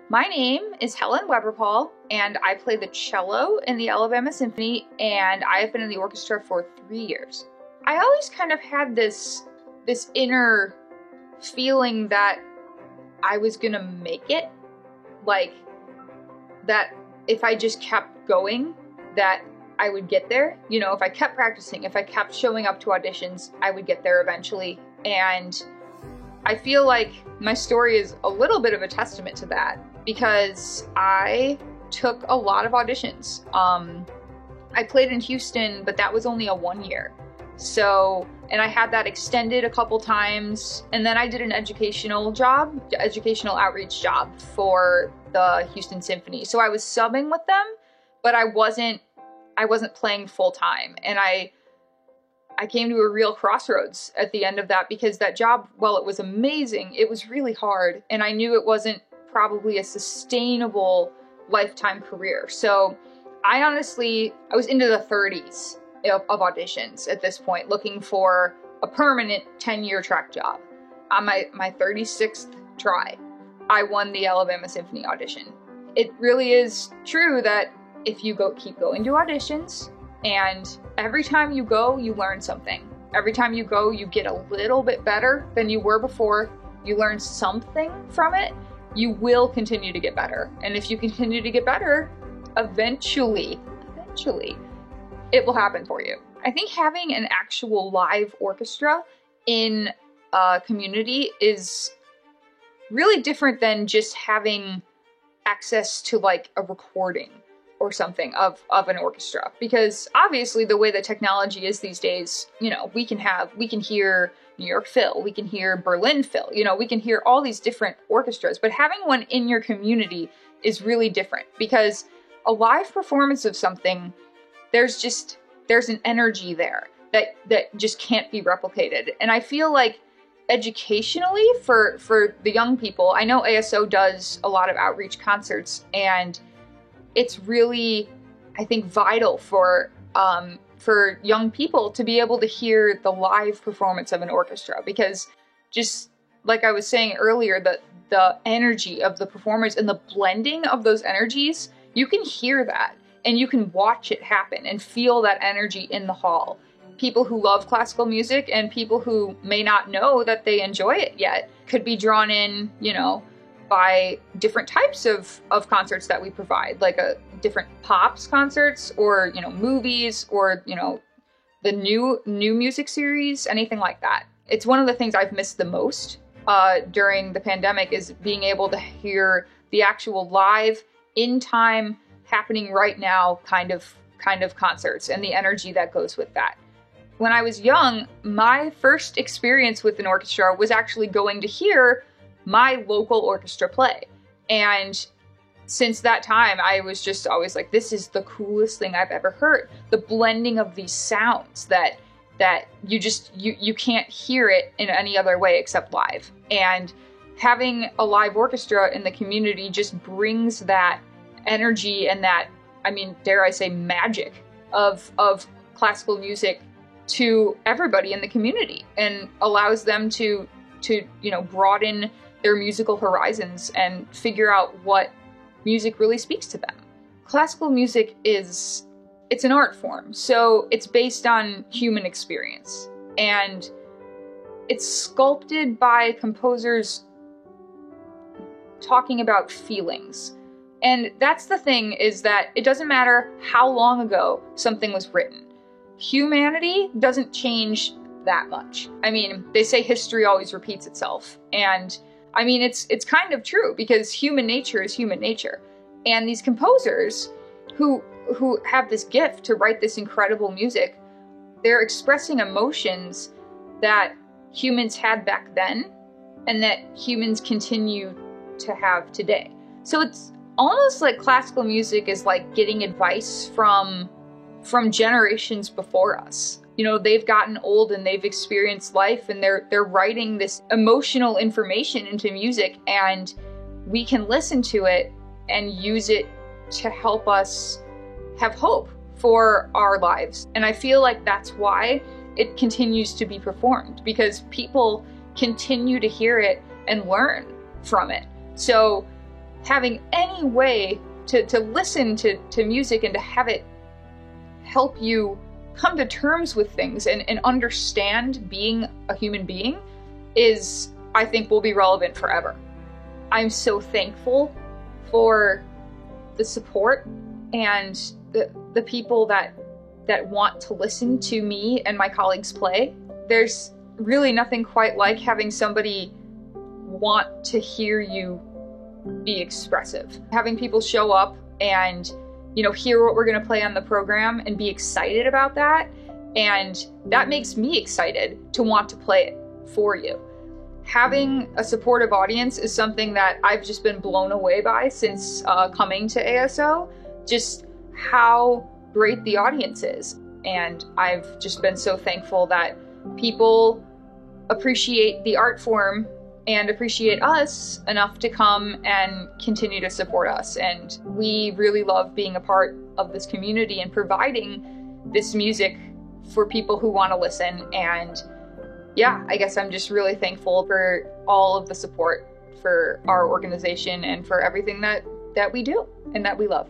My name is Helen Weber-Paul, and I play the cello in the Alabama Symphony, and I have been in the orchestra for 3 years. I always kind of had this inner feeling that I was gonna make it, like, that if I just kept going, that I would get there. You know, if I kept practicing, if I kept showing up to auditions, I would get there eventually. And I feel like my story is a little bit of a testament to that, because I took a lot of auditions. I played in Houston, but that was only a 1 year. So, and I had that extended a couple times, and then I did an educational outreach job for the Houston Symphony. So I was subbing with them, but I wasn't playing full time. And I came to a real crossroads at the end of that, because that job, while it was amazing, it was really hard, and I knew it wasn't probably a sustainable lifetime career. So I was into the 30s of auditions at this point, looking for a permanent 10-year track job. On my 36th try, I won the Alabama Symphony audition. It really is true that if you keep going to auditions, and every time you go, you learn something. Every time you go, you get a little bit better than you were before. You learn something from it. You will continue to get better. And if you continue to get better, eventually, it will happen for you. I think having an actual live orchestra in a community is really different than just having access to like a recording or something of an orchestra. Because obviously the way that technology is these days, you know, we can hear New York Phil, we can hear Berlin Phil, you know, we can hear all these different orchestras, but having one in your community is really different, because a live performance of something, there's an energy there that just can't be replicated. And I feel like educationally for the young people, I know ASO does a lot of outreach concerts, and it's really, I think, vital for young people to be able to hear the live performance of an orchestra, because just like I was saying earlier, the energy of the performers and the blending of those energies, you can hear that and you can watch it happen and feel that energy in the hall. People who love classical music and people who may not know that they enjoy it yet could be drawn in, you know, by different types of concerts that we provide, like different pops concerts, or, you know, movies, or, you know, the new music series, anything like that. It's one of the things I've missed the most during the pandemic, is being able to hear the actual live, in time, happening right now kind of concerts, and the energy that goes with that. When I was young, my first experience with an orchestra was actually going to hear my local orchestra play. And since that time, I was just always like, this is the coolest thing I've ever heard. The blending of these sounds that you can't hear it in any other way except live. And having a live orchestra in the community just brings that energy and that, I mean, dare I say, magic of classical music to everybody in the community, and allows them to you know, broaden their musical horizons and figure out what music really speaks to them. Classical music it's an art form, so it's based on human experience, and it's sculpted by composers talking about feelings. And that's the thing, is that it doesn't matter how long ago something was written. Humanity doesn't change that much. I mean, they say history always repeats itself. And I mean, it's kind of true, because human nature is human nature. And these composers who have this gift to write this incredible music, they're expressing emotions that humans had back then and that humans continue to have today. So it's almost like classical music is like getting advice from generations before us. You know, they've gotten old and they've experienced life, and they're writing this emotional information into music, and we can listen to it and use it to help us have hope for our lives. And I feel like that's why it continues to be performed, because people continue to hear it and learn from it. So having any way to listen to music and to have it help you come to terms with things and understand being a human being is, I think, will be relevant forever. I'm so thankful for the support and the people that want to listen to me and my colleagues play. There's really nothing quite like having somebody want to hear you be expressive. Having people show up and, hear what we're going to play on the program and be excited about that. And that makes me excited to want to play it for you. Having a supportive audience is something that I've just been blown away by since coming to ASO, just how great the audience is. And I've just been so thankful that people appreciate the art form and appreciate us enough to come and continue to support us. And we really love being a part of this community and providing this music for people who want to listen. And yeah, I guess I'm just really thankful for all of the support for our organization and for everything that we do and that we love.